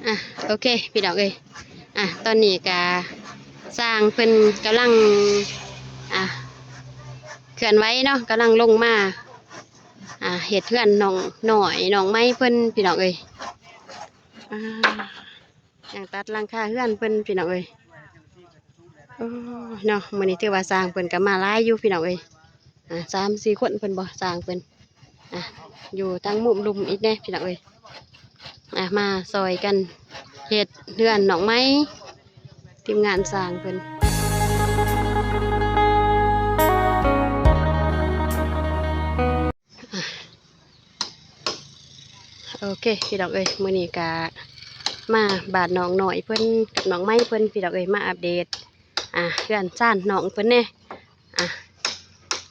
อ่ะโอเคพี่ดอกเอ้ยตอนนี้ก็สร้างเพิ่นกำลังอ่ะเคลื่อนไหวเนาะกำลังลงมาเฮ็ดเพื่อนน้องหน่อยน้องไม้เพิ่นพี่ดอกเอ้ยอ่าอย่างตัดหลังคาเพื่อนเพิ่นพี่ดอกเอ้ยโอ้เนาะมื้อนี้ถือว่าสร้างเพิ่นก็มาหลายอยู่พี่ดอกเอ้ย3-4คนเพิ่นบ่สร้างเพิ่นอ่ะอยู่ทางมุมลุมอีกแน่พี่ดอกเอ้ยมาซอยกันเฮ็ดเพื่อนน้องไม้ทีมงานสร้างเพิ่นโอเคพี่ดอกเอ้ยมื้อนี้ก็มาบาดน้องหน่อยเพิ่นกับน้องไม้เพิ่นพี่ดอกเอ้ยมาอัปเดตเพื่อนซ่านน้องเพิ่นแน่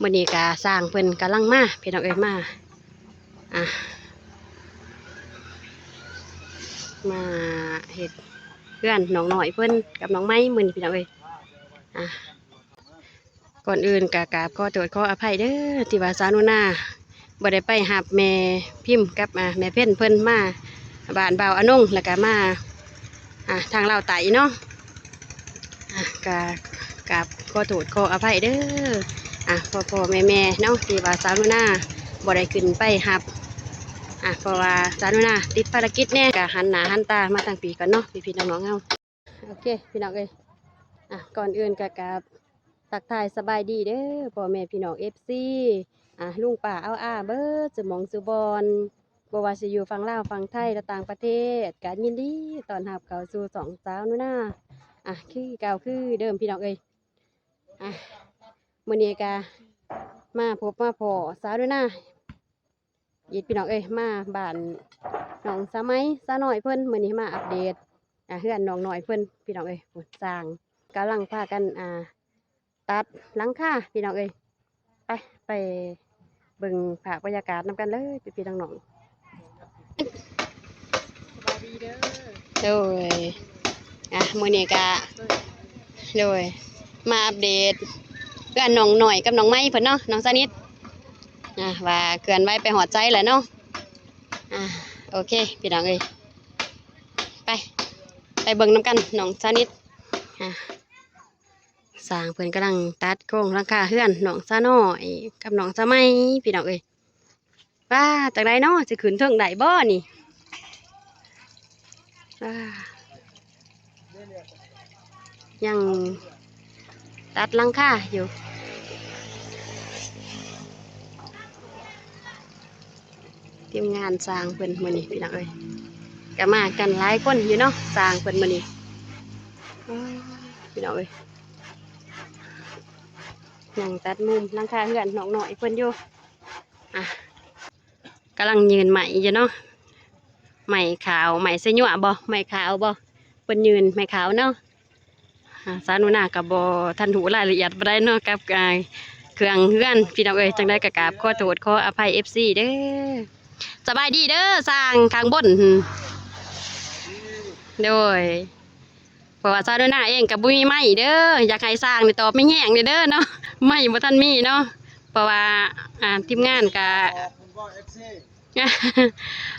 มื้อนี้ก็สร้างเพิ่นกำลังมาพี่ดอกเอ้ยมามาเฮ็ดเพื่อนน้องหน่อยเพิ่นกับน้องไม้มื้อนี้พี่ดอกเอ้ยก่อนอื่นก็กราบขอโทษขออภัยเด้อที่ว่าสาวนุนาบ่ได้ไปหับแม่พิมพ์กับแม่เพ่นเพิ่นมาบ้านบ่าวอนงแล้วก็มาทางลาวไต่เนาะก็กราบขอโทษขออภัยเด้อพ่อแม่เนาะที่ว่าสาวนุนาบ่ได้ขึ้นไปหับเพราะว่าสาวนุนาติดภารกิจแน่ก็หันหน้าหันตามาทางปีก่อนเนาะพี่น้องๆเฮาโอเคพี่น้องเอ้ยก่อนอื่นก็กราบทักทายสบายดีเด้อพ่อแม่พี่น้องFCลุงป้าเอาเบิดสมองสุบอนบ่ว่าสิอยู่ฝั่งลาวฝั่งไทยและต่างประเทศก็ยินดีต้อนรับเข้าสู่สองสาวนุนาคือเก่าคือเดิมพี่น้องเอ้ยมื้อนี้ก็มาพบมาพอสาวนุนายิดพี่น้องเอ้ยมาบ้านน้องสามัยสาหน่อยเพิ่นมื้อนี้มาอัปเดตเฮือนน้องหน่อยเพิ่นพี่น้องเอ้ยสร้างกำลังพากันตัดหลังคาพี่น้องเอ้ยไปเบิ่งภาพบรรยากาศนำกันเลยพี่น้องๆสบายดีเด้อโดยมื้อนี้ก็โดยมาอัปเดตเพื่อนน้องหน่อยกับน้องไม้เพิ่นเนาะน้องสนิทว่าเกินไว้ไปหอดใจแหละเนาะโอเคพี่น้องเอ้ยไปเบิ่งนำกันน้องสนิทสร้างเพิ่นกำลังตัดโครงหลังคาเฮือนน้องสาน้อยกับน้องสามัยพี่น้องเอ้ยว่าจากใดเนาะสิขึ้นเทิงได้บ่นี่ยังตัดหลังคาอยู่ทีมงานสร้างเพิ่นมื้อนี้พี่น้องเอ้ยก็มากันหลายคนอยู่เนาะสร้างเพิ่นมื้อนี้พี่น้องเอ้ยนั่งตัดมุมหลังคาเฮือนน้องหน่อยเพิ่นอยู่กำลังยืนใหม่อยู่เนาะใหม่ขาวใหม่เสยหยวบ่ใหม่ขาวบ่เพิ่นยืนใหม่ขาวเนาะสานุนากับบ่ทันหูรายละเอียดบ่ได้เนาะกับเครื่องเฮือนพี่น้องเอ้ยจังได้ก็กราบขอโทษขออภัย FC เด้อสบายดีเด้อสร้างข้างบนโดยเพราะว่าสานุนาเองกับบุมีไม้เด้ออยากให้สร้างนี่ตอบไม่แห้งเด้อเนาะไม่บ่ทันมีเนาะเพราะว่าทีมงานกับ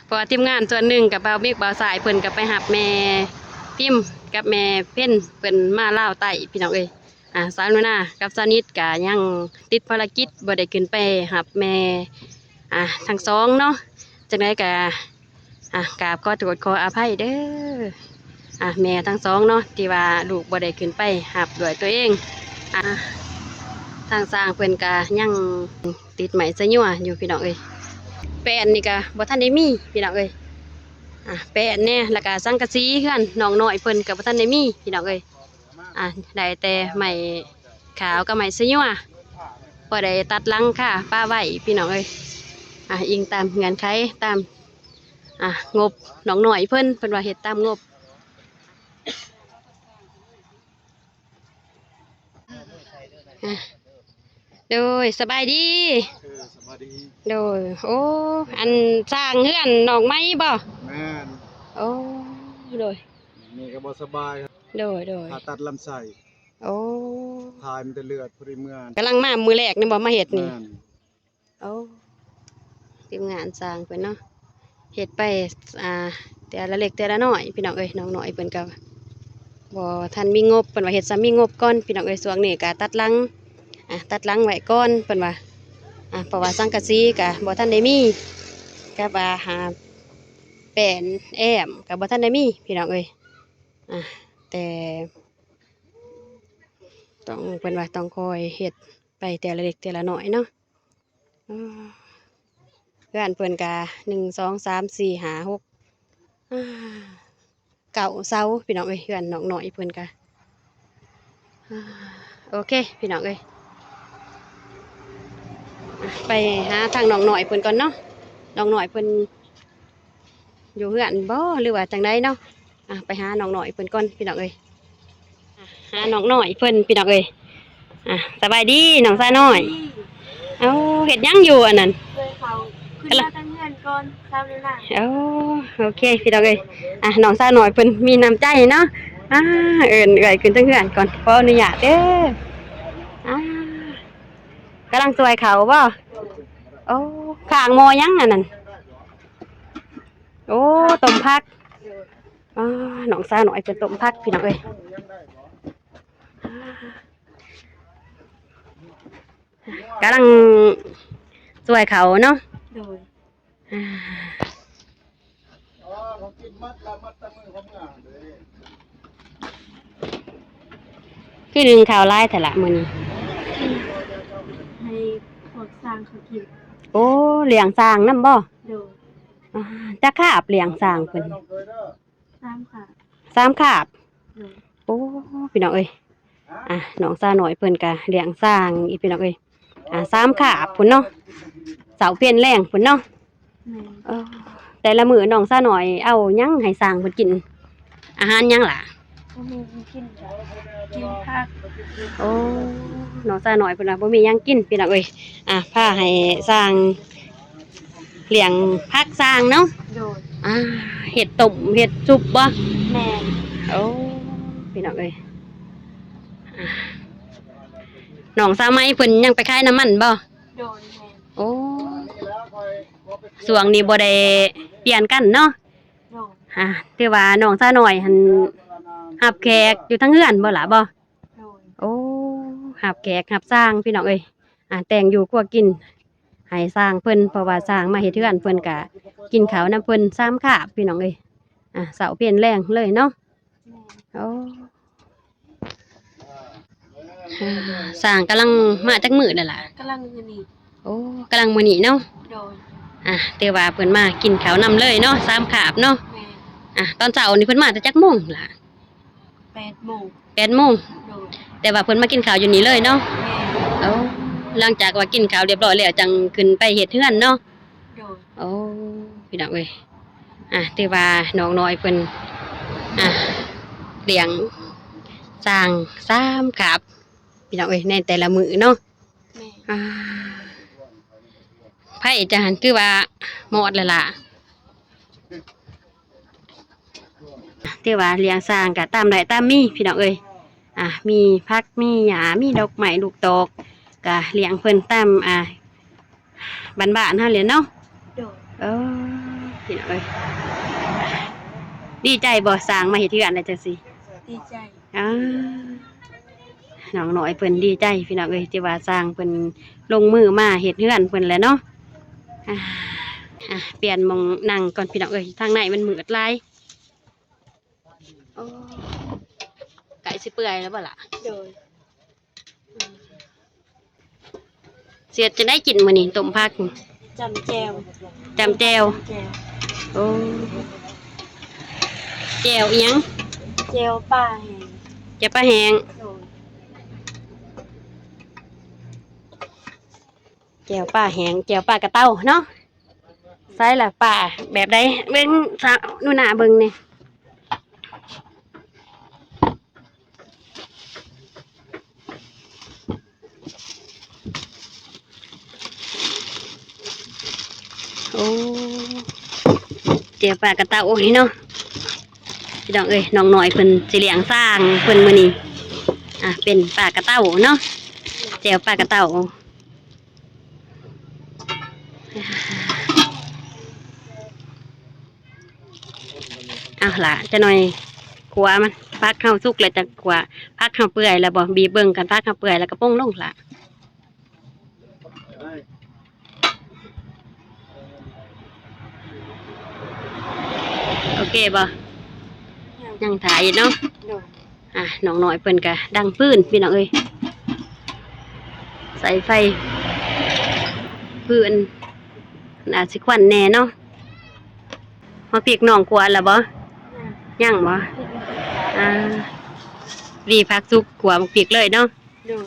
เพราะว่าทีมงานส่วนหนึ่งกับเบาเมฆเบาสายเพิ่นกับไปหับแม่พิมพ์กับแม่เพ่นเพิ่นมาเล่าไต่พี่น้องเอ้ยสาวนุนากับสานิทกะยังติดภารกิจบ่ได้ขึ้นไปหับแม่ทั้งสองเนาะจังได๋กะกราบขอโทษขออภัยเด้อแม่ทั้งสองเนาะที่ว่าลูกบ่ได้ขึ้นไปหับด้วยตัวเองทางสร้างเพิ่นกะยังติดไหมสะยั่วอยู่พี่น้องเอ้ยแป้นนี่ก็บ่ทันได้มีพี่น้องเอ้ยแป้นแน่แล้วก็สังกะสีเฮือนน้องน้อยเพิ่นก็บ่ทันได้มีพี่น้องเอ้ยได้แต่ไม้ขาวกับไม้สะยั่วพอได้ตัดหลังค่ะป้าไว้พี่น้องเอ้ยอิงตามเงื่อนไขตามงบน้องน้อยเพิ่นว่าเฮ็ดตามงบโดยสบายดีโดยโอ้อันสร้างเฮือนน้องไม้บ่แม่นโอ้โดยนี่ก็บ่สบายครับโดยผ่าตัดลำไส้โอ้ถ่ายมันแต่เลือดพอดีเมื่อกำลังมามือแรกนี่บ่มาเฮ็ดนี่โอ้ทีมงานสร้างเพิ่นเนาะเฮ็ดไป แต่ละเล็กแต่ละน้อยพี่น้องเอ้ยน้องน้อยเพิ่นก็บ่ทันมีงบเพิ่นว่าเฮ็ดซ้ำมีงบก่อนพี่น้องเอ้ยช่วงนี้ก็ตัดหลังตัดหลังไว้ก่อนเพิ่นว่าเพราะว่าสังกะสีก็บ่ทันได้มีก็ว่าหาแป้นแอมก็บ่ทันได้มีพี่น้องเอ้ยแต่ต้องเพิ่นว่าต้องคอยเฮ็ดไปแต่ละเล็กแต่ละน้อยเนาะเพื่อนเพิ่นก็1 2 3 4 5 6เก่าเซาพี่น้องเอ้ยเพื่อนน้องน้อยเพิ่นก็โอเคพี่น้องเอ้ยไปหาทางน้องน้อยเพิ่นก่อนเนาะน้องน้อยเพิ่นอยู่เพื่อนบ่หรือว่าจังไดเนาะไปหาน้องน้อยเพิ่นก่อนพี่น้องเอ้ยหาน้องน้อยเพิ่นพี่น้องเอ้ยสบายดีน้องซาน้อยเอาเฮ็ดหยังอยู่อันนั้น เลยเขาขึ้นมาตั้งเงินก่อนทราบเลยนะ โอเคพี่น้องเอ้ยน้องซาน้อยเพิ่นมีน้ำใจเนาะเอิ้นเอ้ยขึ้นตั้งเฮือนก่อนขออนุญาตเด้อกำลังสวยเขาบ่โอ้ข้างหมอยังอันนั้นโอ้ต้มผักน้องซาน้อยเพิ่นต้มผักพี่น้องเอ้ยกำลังสวยเขาเนาะ โดย เขากินมัดละมัดตะมือของงานเลย คือหนึ่งข่าวไล่แต่ละมื้อนี้ ให้พวกสร้างเขากิน โอ้เลี้ยงสร้างนำบ่ โดย จักคาบเลี้ยงสร้างเพิ่น สร้างค่ะ 3คาบ โดย โอ้พี่น้องเอ้ยน้องซาน้อยเพิ่นก็เลี้ยงสร้างอีพี่น้องเอ้ย3คาบพุ่นเนาะเสาเปลี่ยนแรงพุ่นเนาะ แม่ แต่ละมื้อน้องซาน้อยเอาหยังให้สร้างเพิ่นกิน อาหารหยังล่ะ ก็มีกินจ้ะกินผัก โอ้น้องซาน้อยเพิ่นว่าบ่มีหยังกินพี่น้องเอ้ยพาให้สร้างเลี้ยงผักสร้างเนาะ โดย เห็ดต้มเห็ดซุปบ่ แม่ โอ้พี่น้องเอ้ยน้องสาวไหมเพิ่นยังไปขายน้ำมันบ่ โดยแม่ โอ้สวงนี้บ่ได้เปลี่ยนกันเนาะ โดย ถือว่าน้องสาวน้อยหันหับแขกอยู่ทั้งเฮือนบ่ล่ะบ่ โดย โอ้หับแขกหับสร้างพี่น้องเอ้ยแต่งอยู่ครัวกินให้สร้างเพิ่นเพราะว่าสร้างมาเฮ็ดเฮือนเพิ่นก็กินข้าวนำเพิ่น3คาบพี่น้องเอ้ยเสาเปลี่ยนแรงเลยเนาะ แม่ โอ้สร้างกำลังมาจากมื้อนั่นล่ะ กำลังเงินอีก โอ้กำลังมื้อนี้เนาะ โดย แต่ว่าเพิ่นมากินข้าวนำเลยเนาะ3คาบเนาะ แม่ ตอนเช้านี่เพิ่นมาแต่จักโมงล่ะ 8 โมง 8 โมง โดย แต่ว่าเพิ่นมากินข้าวอยู่นี่เลยเนาะ แม่ โอ้หลังจากว่ากินข้าวเรียบร้อยแล้วจังขึ้นไปเฮ็ดเฮือนเนาะ โดย โอ้พี่น้องเอ้ยถือว่าน้องน้อยเพิ่นเลี้ยงสร้าง3คาบพี่น้องเอ้ยในแต่ละมื้อเนาะ แม่ ไผจะหันคือว่าหมดแล้วล่ะที่ว่าเลี้ยงสร้างก็ตามได้ตามมีพี่น้องเอ้ยมีผักมีหญ้ามีดอกไม้ลูกตอกก็เลี้ยงเพิ่นตามบ้านๆเฮาเลยเนาะ โดย พี่น้องเอ้ยดีใจบ่สร้างมาเฮ็ดเฮือนได้จังซี่ ดีใจ น้องน้อยเพิ่นดีใจพี่น้องเอ้ยที่ว่าสร้างเพิ่นลงมือมาเฮ็ดเฮือนเพิ่นแหละเนาะเปลี่ยนหมองนั่งก่อนพี่น้องเอ้ยทางในมันมืดหลายโอ้ไก่สิเปื่อยแล้วบ่ล่ะ โดย เสียจะได้กินมื้อนี้ต้มผัก จำแจว จำแจ่ว แจว โอ้แจ่วอีหยัง แจวป่าแห้ง แจ่วปลาแห้ง โดย แจ่วปลาแห้งแจ่วปลากระเต้าเนาะใส่ละปลาแบบใดเบิ่งสาวนู่นน่ะเบิ่งนี่โอ้แจ่วปลากระเต้าโอ้ยเนาะพี่น้องเอ้ยน้องน้อยเพิ่นสิเลี้ยงสร้างเพิ่นมื้อนี้เป็นปลากระเต้าเนาะแจ่วปลากระเต้า อ่ะล่ะจะหน่อยขัวมันพักเข้าสุกแล้วจะขัวพักเข้าเปื่อยแล้วบ่บีบเบิ่งกันพักเข้าเปื่อยแล้วก็ป้งลงล่ะโอเคบ่ยังถ่ายอยู่เนาะ โดย น้องน้อยเพิ่นก็ดังปื้นพี่น้องเอ้ยใส่ไฟปื้นอาจสิควันแน่เนาะมาเปียกน้องกลัวแล้วบ่ยังบ่รีพักสุกกลัวมาเปียกเลยเนาะ โดย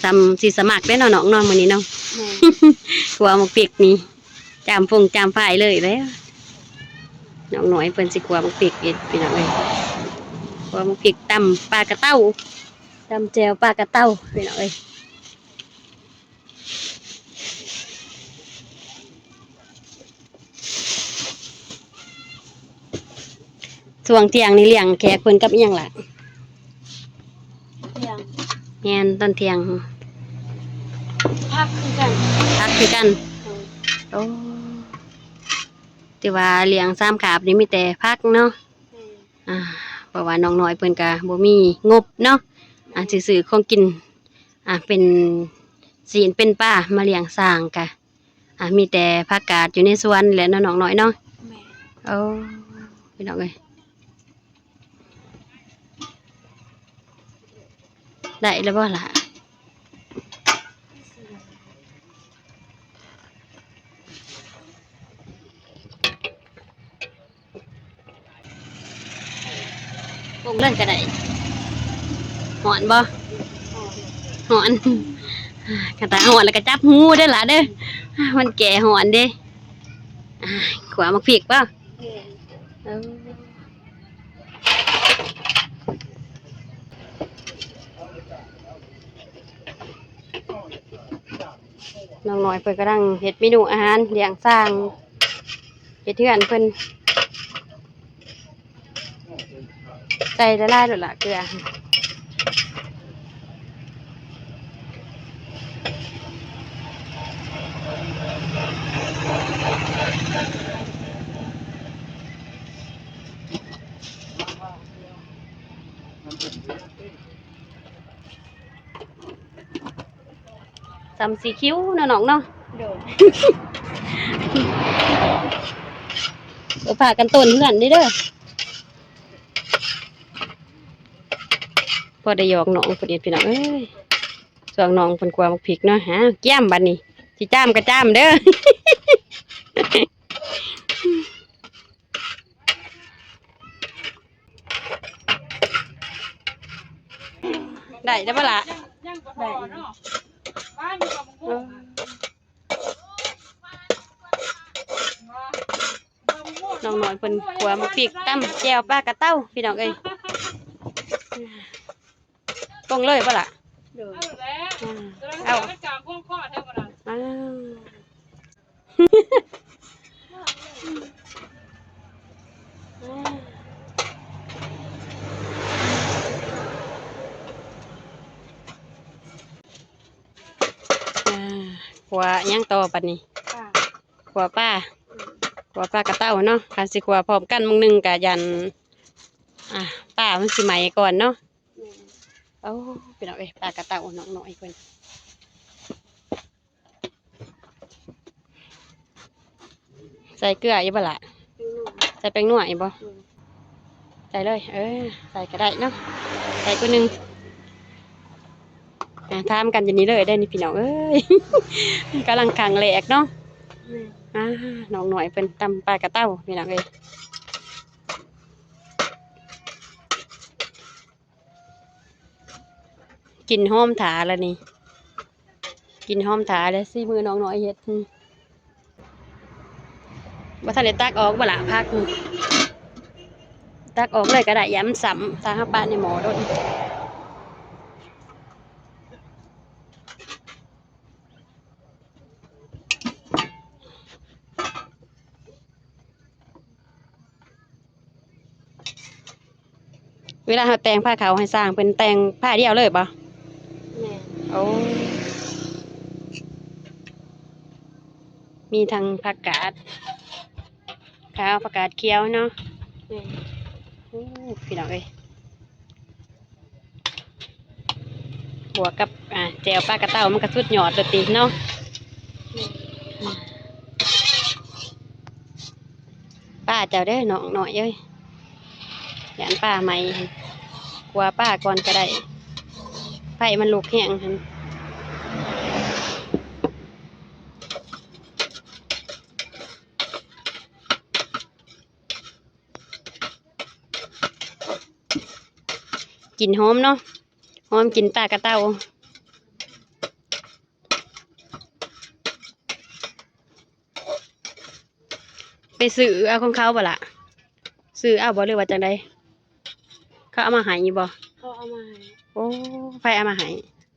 ซ้ำสิสมัครได้เนาะน้องเนาะมื้อนี้เนาะ แม่ กลัวมาเปียกนี่จามฟงจามฝ่ายเลยแล้วน้องน้อยเพิ่นสิกลัวมาเปียกอีกพี่น้องเอ้ยกลัวมาเปียกตำปลากระเต้าตำแจวปลากระเต้าพี่น้องเอ้ยช่วงเที่ยงนี่เลี้ยงแขกเพิ่นกับอีหยังล่ะ เที่ยง แม่นตอนเที่ยง พักคือกัน พักคือกัน โดย โอ้ที่ว่าเลี้ยง3ขาบนี่มีแต่พักเนาะ แม่ เพราะว่าน้องน้อยเพิ่นก็บ่มีงบเนาะสิซื้อของกินเป็นศีลเป็นป้ามาเลี้ยงสร้างกะมีแต่ผักกาดอยู่ในสวนแหละเนาะน้องน้อยเนาะ แม่ โอ้พี่น้องเอ้ยได้แล้วบ่ล่ะปรุงเรื่องก็ได้หอนบ่หอนกระตาหอนแล้วก็จับหูได้อล่ะเด้อมันแก่หอนเด้ขวามักพริกป่ะ แม่ น้องน้อยเพิ่นกำลังเฮ็ดเมนูอาหารเลี้ยงสร้างเฮ็ดเทือนเพิ่นใส่ละลายโดดละเกลือตำสีคิ้วเนาะน้องเนาะ โดย เดี๋ยวพากันต้นเพื่อนนี่เด้อพอได้หยอกน้องเพิ่นเฮ็ดพี่น้องเอ้ยส่วงน้องเพิ่นกลัวมักพริกเนาะแก้มบัดนี้สิจ้ามก็จ้ามเด้อ ได้ได้ปะล่ะ ได้ น้องน้อยเพิ่นกลัวมักพริกตั้มแจ่วปลากระเต้าพี่น้องเอ้ยตรงเลยปะล่ะ โดย เอาขัวย่างต่อปัดนี้ ป้า ขัวป้าขัวปลากระเต้าเนาะคันสิขัวพร้อมกันมึงหนึงกะยันป้ามันสิไหมก่อนเนาะ แม่ โอ้พี่น้องเอ้ยปลากระเต้าน้องน้อยเพิ่นใส่เกลืออีกบ่ล่ะ เป็นหนูใส่แป้งนัวอีกบ่ใส่เลยใส่ก็ได้เนาะใส่ตัวหนึงทามกันอย่างนี้เลยได้นี่พี่น้องเอ้ย กำลังขังแหลกเนาะ แม่ น้องหน่อยเป็นตำปลากระเต้าพี่น้องเอ้ยกินหอมถาแล้วนี่กินหอมถาแล้วสิมือน้องหน่อยเฮ็ดว่าทะเลตักออกบ่ละพักตักออกเลยก็ได้ย้ำซ้ำทางป้าในหมอโดนเวลาเขาแต่งผ้าขาวให้สร้างเป็นแต่งผ้าเดียวเลยปะ แม่ โอ้มีทั้งผักกาดขาวผักกาดเขียวเนาะ แม่น โอ้พี่น้องเอ้ยบวกกับแจวปลากระเต้ามันก็สุดยอดเลยติเนาะ แม่น ป้าเจ้าเด้อน้องหน่อยเอ้ยยันป้าใหม่กลัวป้าก่อนก็ได้ไฟมันลุกแห้งหั่นกลิ่นหอมเนาะหอมกลิ่นปลากระเต้าไปซื้อเอาของเขาบ่ล่ะซื้อเอาบ่หรือว่าจังใดเขาเอามาให้บ่ เขาเอามาให้ โอ้ไฟเอามาให้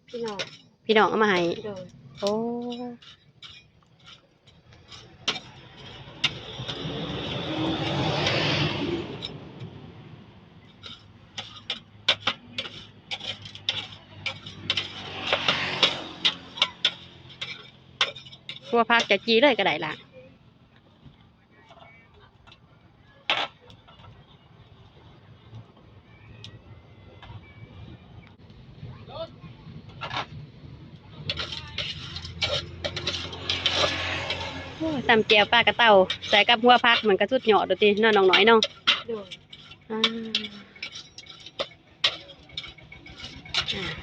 พี่น้อง พี่น้องเอามาให้ โดย โอ้ตัวพักจะจีเลยก็ได้ล่ะโอ้ยตำแจวปลากระเต่าใส่กับหัวพักเหมือนกระสุดหยอดดูติเน้อน้องน้อยเน้อง โดย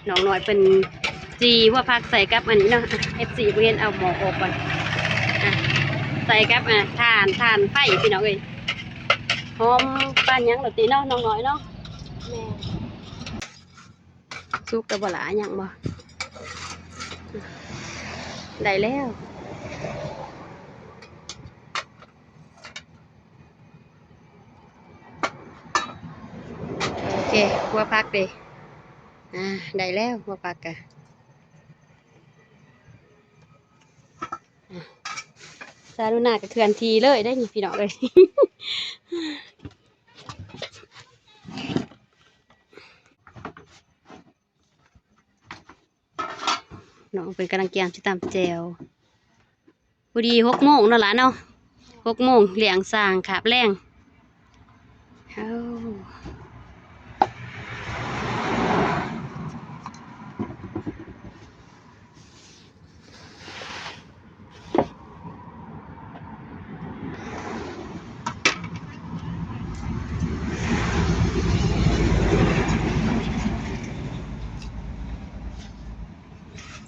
น้องน้อยเป็นจีหัวพักใส่กับอันนี้เนาะ F4 เวียนเอาหมอออกก่อนใส่กับทานไผ่พี่น้องเอ้ยหอมปานหยังดูติเนาะน้องน้อยเนาะ แม่น ซุกกระบหลาหยังบ่ได้แล้วโอเคหัวพักดิได้แล้วหัวพักกะซาลูน่าก็เคลื่อนทีเลยได้นี่พี่น้องเลย น้องเป็นกำลังเกียมชิตามแจวพอดี6 โมงเนาะล่ะเนาะ6 โมงเลี้ยงสร้างขาบแรงเอา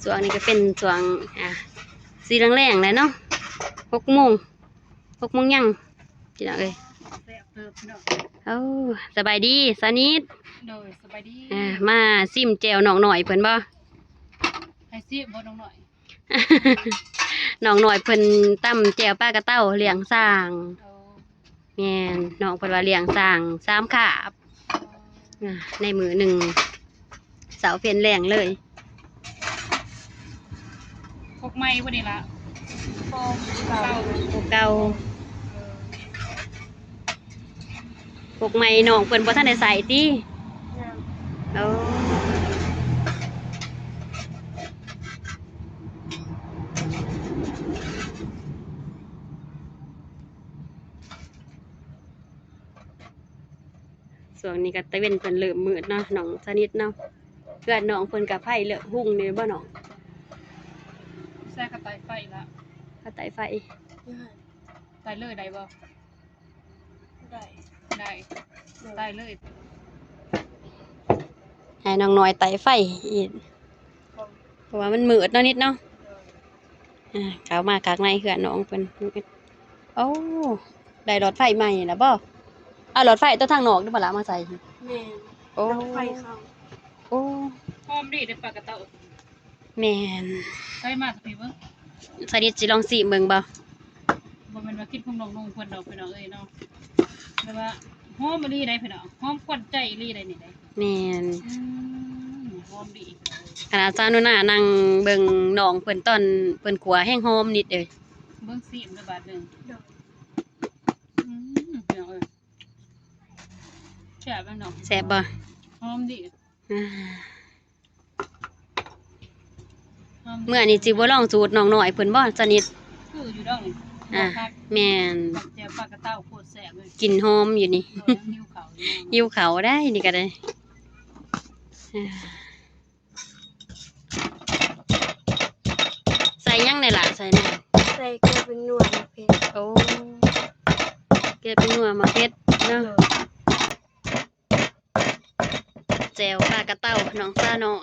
ส่วนนี้ก็เป็นส่วนสีแรงๆเลยเนาะ6 โมงยังพี่น้องเอ้ย แซ่บเติบพี่น้อง เอาสบายดีสานิท โดยสบายดี มาซิมแจวน้องหน่อยเพิ่นบ่ ให้ซิบ่น้องหน่อย น้องหน่อยเพิ่นตำแจวปลากระเต้าเลี้ยงสร้าง เอา แม่นน้องเพิ่นว่าเลี้ยงสร้าง3 ขาบในมือหนึ่งเสาเพียนแรงเลย พกไม้บ่นี่ล่ะโฟมเก่า พวกเก่าพวกใหม่น้องเพิ่นบ่ทันได้ใส่ติเอาส่วนนี้ก็ตะเว้นเพิ่นเริ่มมืดเนาะน้องสนิทเนาะเพื่อนน้องเพิ่นก็ไผเลิกหุ่งนี่บ่น้อง แซ่กระต่ายไฟละ ถ้าไตไฟ ตายเลยได้บ่ ได้ ได้ตายเลย ให้น้องน้อยไตไฟอีกเพราะว่ามันมืดเนาะนิดเนาะเข้ามาข้างในเฮือนน้องเพิ่นโอ้ได้หลอดไฟใหม่แล้วบ่เอาหลอดไฟตัวทางนอกนี่บ่ล่ะมาใส่ แม่น โอ้ ดับไฟเข้า โอ้ หอมดีได้ปลากระเต่า แม่น ใส่มาสักทีเบิ่ง สนิทสิลองสิเบิ่งบ่ บ่แม่นว่ากินของน้องๆเพิ่นดอกพี่น้องเอ้ยเนาะแต่ว่าหอมอีหลีได้พี่น้องหอมกวนใจอีหลีได้นี่ได้ แม่น หอมดี ขณะจานุน่านั่งเบิ่งน้องเพิ่นตอนเพิ่นขัวแห้งหอมนิดเด้อ เบิ่งซีมเด้อบาดหนึง โดย พี่น้องเอ้ยแซ่บแล้วเนาะ แซ่บบ่ หอมดี อ่า หอม เมื่อนี้สิบ่ลองสูตรน้องน้อยเพิ่นบ่สนิท คืออยู่ดอกนี่ อ่ะ แม่น กับแจ่วปลากระเต่าโคตร แสบเลย กลิ่นหอมอยู่นี่ เอายังหิวเขาอยู่ หิวเขาได้นี่ก็ได้ใส่ยังในล่ะใส่นั่น ใส่เกลือเป็นหนวดมาเผ็ด โอ้เกลือเป็นนัวมะเขือเนาะ โดย แจวปลากระเต้าน้องซาน้อย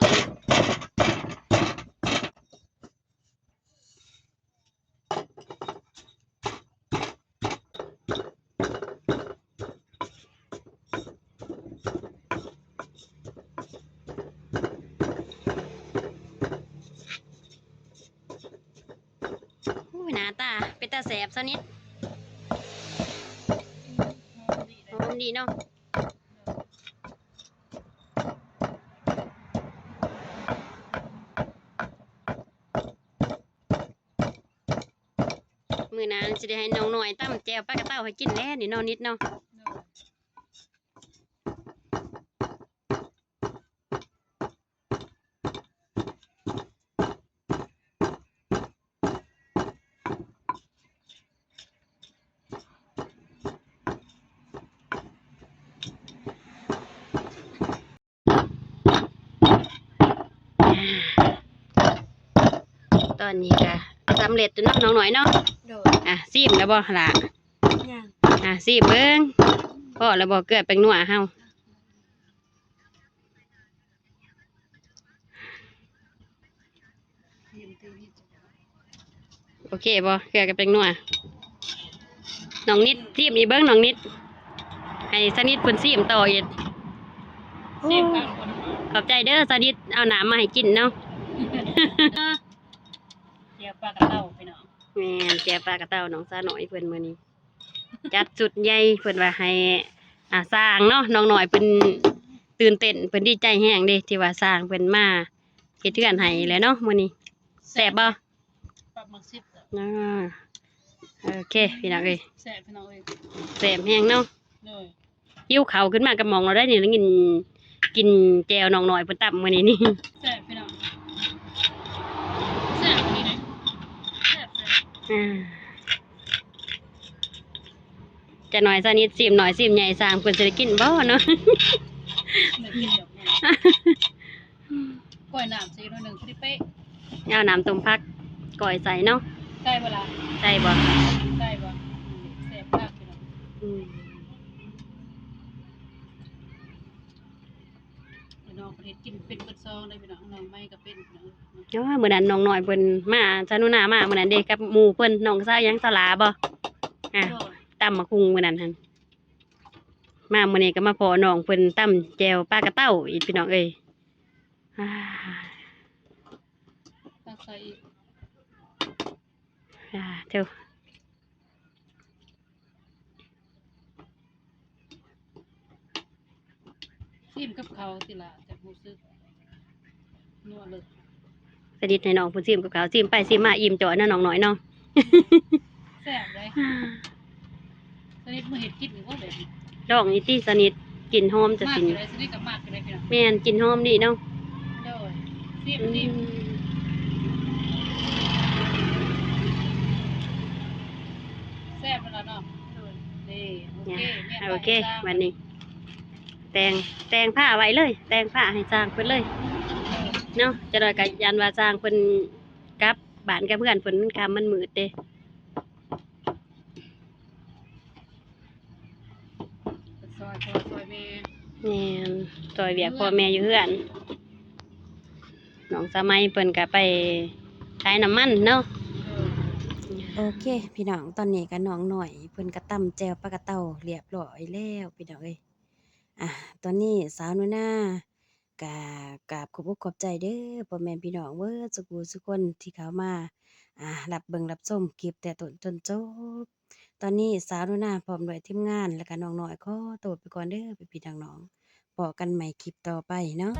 อุ้ยหน้าตาเป็นตาแสบซะนิดหอมดีเนาะมื้อหน้าจะได้ให้น้องหน่อยตำแจวปลากระเต้าให้กินแล้วนี่เนาะนิดเนาะตอนนี้ก็สำเร็จแล้วเนาะน้องหน่อยเนาะ โดย ซีมแล้วบ่ล่ะ ย่าง ซีมเบิ่งพ่อแล้วบ่เกลือเป็นนัวเฮาโอเคบ่เกลือกับเป็นนัวน้องนิดซีมอีเบิ่งน้องนิดให้สนิทเพิ่นซีมต่ออีก เสียบกันคน ขอบใจเด้อสนิทเอาน้ำมาให้กินเนาะ เสียบปลากระเต้าพี่น้อง แม่นแกปลากระเต้าน้องซาหน่อยเพิ่นมื้อนี้ จัดสุดใหญ่เพิ่นว่าให้สร้างเนาะน้องหน่อยเพิ่นตื่นเต้นเพิ่นดีใจแฮงเด้ที่ว่าสร้างเพิ่นมาเฮ็ดเทือนให้แหล้วเนาะมื้อนี้แซ่บบ่ ปรับมักซิบ อ่าโอเคพี่น้องเอ้ย แสบพี่น้องเอ้ย แซ่บแฮงเนาะ เลย หิวข้าวขึ้นมากระหม่องเราได้นี่แล้วกินแจวน้องหน่อยเพิ่นตับมื้อนี้นี่ แสบพี่น้องแสบนี่เลยแสบ อ่าจะหน่อยซะนิดซิมหน่อยซิมใหญ่สร้างเพิ่นสิได้กินบ่เนาะ เหมือนกินเดี๋ยวเนี่ยกล้วยน้ำซีหนึ่งพอดีเป๊ะ เอาน้ำต้มผักก้อยใส่เนาะ ใกล้เวลา ใส่บ่ ใกล้บ่แสบมากพี่น้อง อืม พี่น้องประเทศกินเป็นเปิดซองเลยพี่น้องน้องไม่ก็เป็นพี่น้อง เนาะมื้อนั้นน้องน้อยเพิ่นมาซานุนามามื้อนั้นเด้กับหมู่เพิ่นน้องสาวยังสลาบ่อ่ะตำมะคุงมื้อนั้นหั่นมามื้อนี้ก็มาพอน้องเพิ่นตำแจ่วปลากระเต้าอีกพี่น้องเอ้ยอ่า ตั้งใจอีก เดี๋ยว ซิมกับเขาสิละแต่รู้สึกนัวเลย สนิทให้น้องเพิ่นซิมกับเขาวซิมไปซิมมาอิ่มจ่อยเนาะน้องน้อยเนาะ แสบเลยสนิทมาเห็ดกินหรือว่าแบบนี้ ดอกนี้ติสนิทกลิ่นหอมจะ มาก สิน เลยสนิทกับมากเลยพี่น้อง แม่นกลิ่นหอมดีเนาะ โดยซิมแซ่บแล้วเนาะนี่โอเค วันนี้ แต่งผ้าไว้เลย แต่งผ้าให้สร้างเพิ่นเลยเนาะจะได้กับยันว่าสร้างเพิ่นกลับบ้านกับเพื่อนเพิ่นมันค่ำมันมืดเด้ ซอยแม่ แม่นซอยเวียกพ่อแม่อยู่เฮือนน้องสมัยเพิ่นก็ไปขายน้ำมันเนาะ โอเค พี่น้องตอนนี้ก็น้องหน่อยเพิ่นก็ตำแจวปลากระเต้าเรียบร้อยแล้วพี่น้องเอ้ยตอนนี้สาวนุนากราบขอบอกขอบใจเด้อพ่อแม่พี่น้องเบิดสุขุสุกคนที่เข้ามารับเบิ่งรับชมคลิปแต่ต้นจนจบตอนนี้สาวนุนาพร้อมด้วยทีมงานแล้วก็น้องน้อยขอตัวไปก่อนเด้อพี่ๆน้องๆพบกันใหม่คลิปต่อไปเนาะ